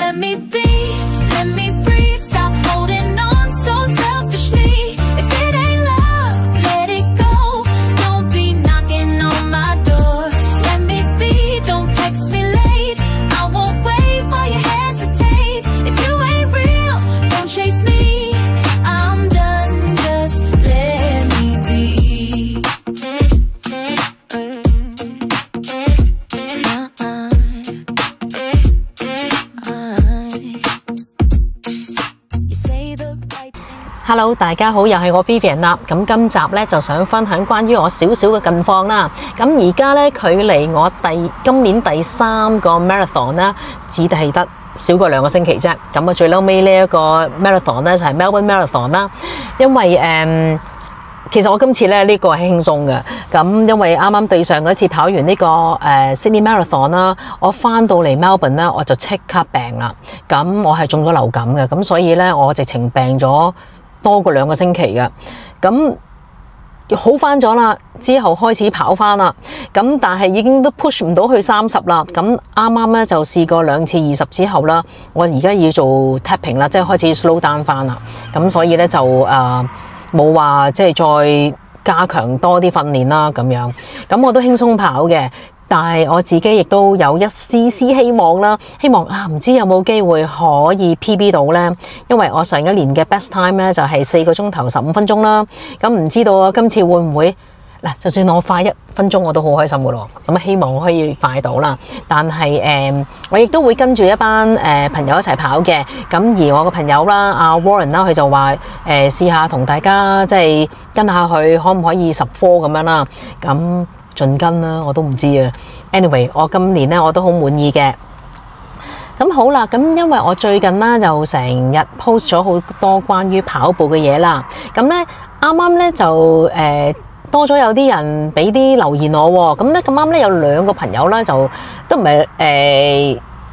Let me be, let me breathe. Stop holding on so selfishly. If it ain't love, let it go. Don't be knocking on my door. Let me be, don't text me late. I won't wait while you hesitate. If you ain't real, don't chase me. I'm done, just let me be. Hello， 大家好，又係我 Vivian 啦。咁今集咧就想分享關於我少少嘅近況啦。咁而家咧距離我今年第3個 marathon 咧，只係得少過2個星期啫。咁啊最嬲尾呢一個 marathon 咧就係 Melbourne Marathon 啦。因為其實我今次咧呢個係輕鬆嘅。咁因為啱啱對上嗰次跑完呢個Sydney Marathon 啦，我翻到嚟 Melbourne 咧我就即刻病啦。咁我係中咗流感嘅，咁所以咧我直情病咗多過2個星期嘅。咁好翻咗啦，之後開始跑翻啦。咁但係已經都 push 唔到去30啦。咁啱啱咧就試過2次20之後啦，我而家要做 tapping 啦，即係開始 slow down 翻啦。咁所以咧就冇話即係再加強多啲訓練啦咁樣。咁我都輕鬆跑嘅。但係我自己亦都有一絲絲希望啦，希望唔知有冇機會可以 PB 到呢？因為我上一年嘅 best time 咧就係4個鐘頭15分鐘啦。咁唔知道啊，今次會唔會嗱？就算我快1分鐘我都好開心噶咯。咁希望我可以快到啦。但係我亦都會跟住一班朋友一齊跑嘅。咁而我個朋友啦，阿 Warren 啦，佢就話試下同大家即係跟下佢，可唔可以10科咁樣啦？咁盡跟啦，我都唔知啊。Anyway， 我今年咧我都好滿意嘅。咁好啦，咁因為我最近啦就成日 post 咗好多關於跑步嘅嘢啦。咁咧啱啱咧就多咗有啲人俾啲留言我喎。咁咧咁啱咧有2個朋友啦，就都唔係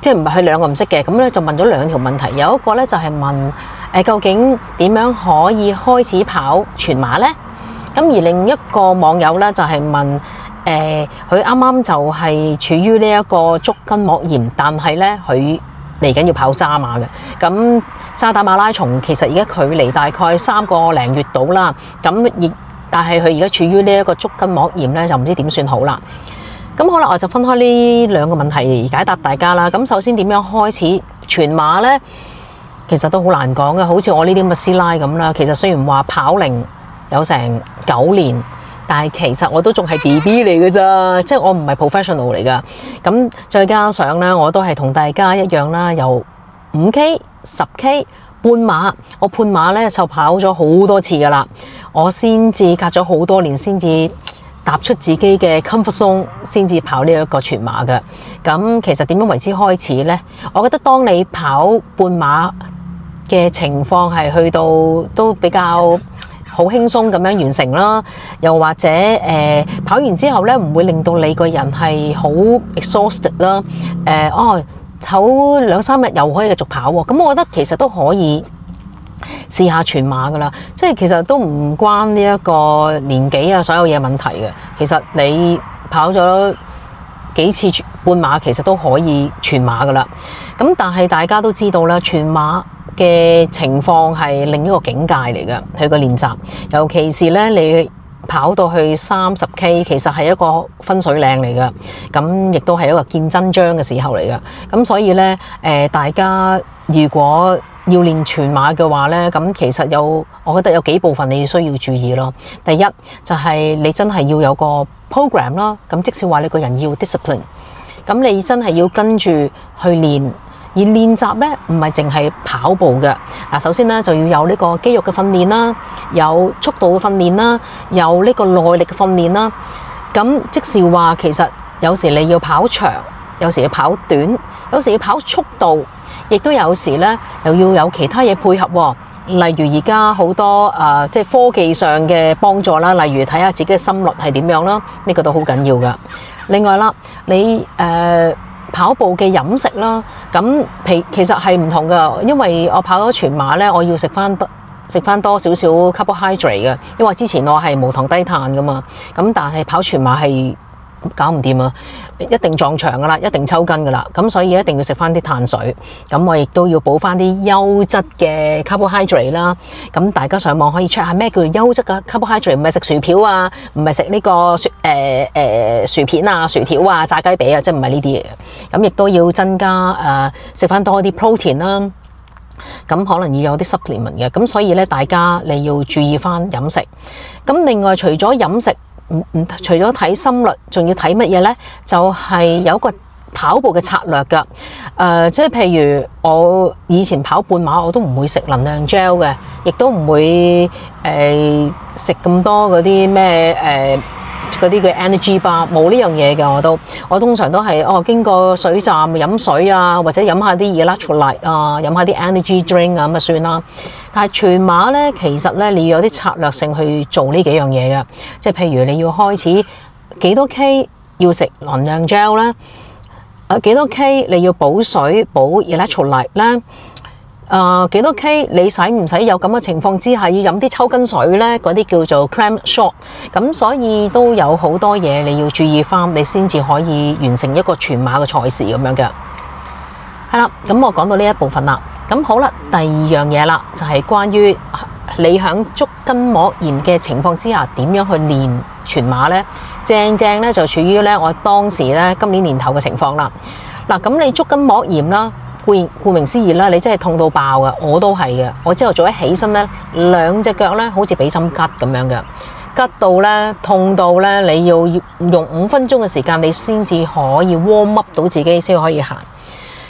即係唔係佢2個唔識嘅。咁咧就問咗2條問題。有一個咧就係問究竟點樣可以開始跑全馬咧？咁而另一個網友咧就係問佢啱啱就係處於呢一個足筋膜炎，但係咧佢嚟緊要跑渣馬嘅。咁渣打馬拉松其實而家距離大概3個零月到啦。咁但係佢而家處於呢一個足筋膜炎咧，就唔知點算好啦。咁好啦，我就分開呢2個問題解答大家啦。咁首先點樣開始全馬咧？其實都好難講嘅。好似我呢啲咁嘅師奶咁啦，其實雖然話跑齡有成9年。但係其實我都仲係 BB 嚟嘅咋，即係我唔係 professional 嚟噶。咁再加上咧，我都係同大家一樣啦，由5K、10K、半馬，我半馬咧就跑咗好多次噶啦。我先至隔咗好多年，先至踏出自己嘅 comfort zone， 先至跑呢一個全馬嘅。咁其實點樣為之開始咧？我覺得當你跑半馬嘅情況係去到都比較好輕鬆咁樣完成啦，又或者跑完之後咧唔會令到你個人係好 exhausted 啦。跑2-3日又可以繼續跑喎。咁我覺得其實都可以試下全馬噶啦。即係其實都唔關呢一個年紀啊，所有嘢問題嘅。其實你跑咗幾次半馬，其實都可以全馬噶啦。咁但係大家都知道啦，全馬嘅情況係另一個境界嚟嘅，佢個練習，尤其是咧你跑到去30K，其實係一個分水嶺嚟嘅，咁亦都係一個見真章嘅時候嚟嘅。咁所以咧大家如果要練全馬嘅話咧，咁其實我覺得有幾部分你需要注意咯。第一就係你真係要有個 program 啦，咁即使話你個人要 discipline， 咁你真係要跟住去練。而練習咧唔係淨係跑步嘅。嗱，首先咧就要有呢個肌肉嘅訓練啦，有速度嘅訓練啦，有呢個耐力嘅訓練啦。咁即是話其實有時你要跑長，有時要跑短，有時要跑速度，亦都有時咧又要有其他嘢配合喎。例如而家好多即係科技上嘅幫助啦，例如睇下自己嘅心率係點樣啦，呢個都好緊要噶。另外啦，你跑步嘅飲食啦，咁其實係唔同噶，因為我跑咗全馬咧，我要食翻多少少 carbohydrate 嘅，因為之前我係無糖低碳噶嘛，咁但係跑全馬係搞唔掂啊，一定撞牆噶啦，一定抽筋噶啦。咁所以一定要食翻啲碳水。咁我亦都要補翻啲優質嘅 carbohydrate 啦。咁大家上網可以 check 下咩叫做優質嘅 carbohydrate， 唔係食薯條啊，唔係食呢個薯片啊、薯條啊、炸雞髀啊，即係唔係呢啲嘢嘅。咁亦都要增加食翻多啲 protein 啦。咁可能要有啲 supplement 嘅，咁所以咧大家你要注意翻飲食。咁另外除咗飲食，除咗睇心率，仲要睇乜嘢咧？就係有一個跑步嘅策略㗎。即係譬如我以前跑半馬，我都唔會食能量 gel 嘅，亦都唔會食咁多嗰啲咩嗰啲嘅 energy bar， 冇呢樣嘢嘅。我通常都係經過水站飲水啊，或者飲下啲 electrolyte 啊，飲下啲 energy drink 啊，咁就算啦。但係全馬咧，其實咧你要有啲策略性去做呢幾樣嘢嘅，即係譬如你要開始幾多 K 要食能量 gel 啦，幾多 K 你要補水補 electrolyte 啦。幾多 K 你使唔使有咁嘅情況之下要飲啲抽筋水呢？嗰啲叫做 cram shot。咁所以都有好多嘢你要注意翻，你先至可以完成一個全馬嘅賽事咁樣嘅。係啦，咁我講到呢一部分啦。咁好啦，第二樣嘢啦，就係關於你響足筋膜炎嘅情況之下點樣去練全馬呢？正咧就處於咧我當時咧今年年頭嘅情況啦。嗱，咁你足筋膜炎啦。顧名思義啦，你真係痛到爆㗎，我都係嘅。我朝頭早一起身咧，兩隻腳咧好似俾針拮咁樣嘅，拮到咧痛到咧，你要用5分鐘嘅時間，你先至可以 warm up 到自己，先可以行。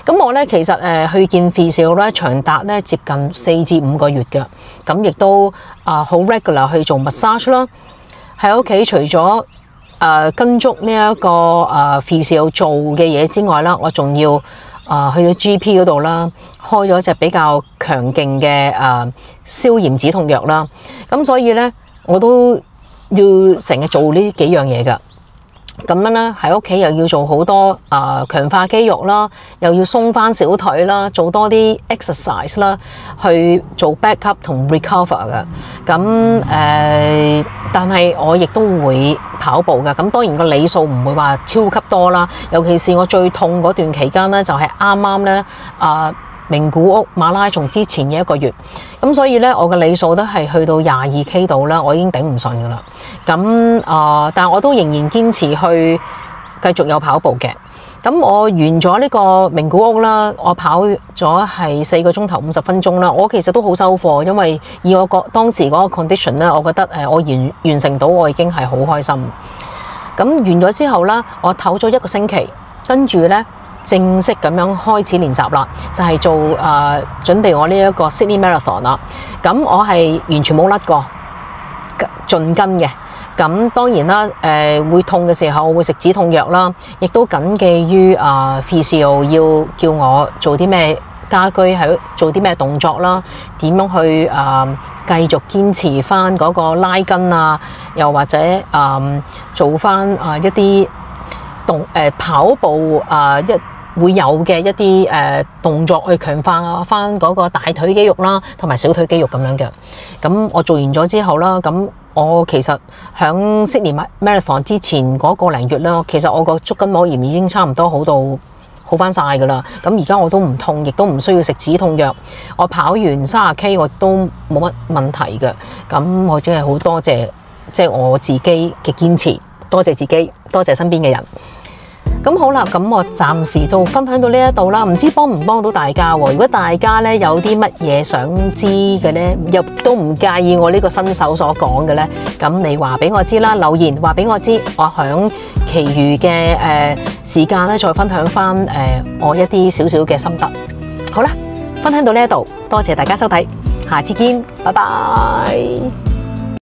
咁我咧其實去見 physio 咧，長達咧接近4至5個月嘅，咁亦都好 regular 去做 massage 啦。喺屋企除咗跟足呢一個physio 做嘅嘢之外啦，我仲要去到 GP 嗰度啦，開咗隻比較強勁嘅消炎止痛藥啦。咁所以咧，我都要成日做呢幾樣嘢㗎。咁樣咧喺屋企又要做好多強化肌肉啦，又要鬆翻小腿啦，做多啲 exercise 啦，去做 backup 同 recover 嘅。咁但係我亦都會跑步嘅。咁當然個里數唔會話超級多啦。尤其是我最痛嗰段期間咧，就係啱啱咧名古屋馬拉松之前嘅1個月，咁所以咧我嘅里數都係去到22 K 度啦，我已經頂唔順噶啦。咁但係我都仍然堅持去繼續有跑步嘅。咁我完咗呢個名古屋啦，我跑咗係4個鐘頭50分鐘啦。我其實都好收貨，因為以我當時嗰個 condition 咧，我覺得我完成到我已經係好開心。咁完咗之後啦，我唞咗1個星期，跟住咧正式咁樣開始練習啦，就係做準備我呢一個 Sydney Marathon 啦。咁我係完全冇甩過盡跟嘅。咁當然啦，會痛嘅時候我會食止痛藥啦，亦都謹記於physio 要叫我做啲咩家居喺做啲咩動作啦，點樣去繼續堅持翻嗰個拉筋啊，又或者做翻一啲跑步會有嘅一啲動作去強化翻嗰個大腿肌肉啦，同埋小腿肌肉咁樣嘅。咁我做完咗之後啦，咁我其實響 Sydney Marathon 之前嗰個零月啦，其實我個足筋膜炎已經差唔多好翻晒噶啦。咁而家我都唔痛，亦都唔需要食止痛藥。我跑完30 K 我都冇乜問題嘅。咁我真係好多謝即係我自己嘅堅持，多謝自己，多謝身邊嘅人。咁好啦，咁我暫時都分享到呢一度啦，唔知幫唔幫到大家喎？如果大家咧有啲乜嘢想知嘅咧，又都唔介意我呢個新手所講嘅咧，咁你話俾我知啦，留言話俾我知，我響其餘嘅時間咧再分享翻我一啲少少嘅心得。好啦，分享到呢一度，多謝大家收睇，下次見，拜拜。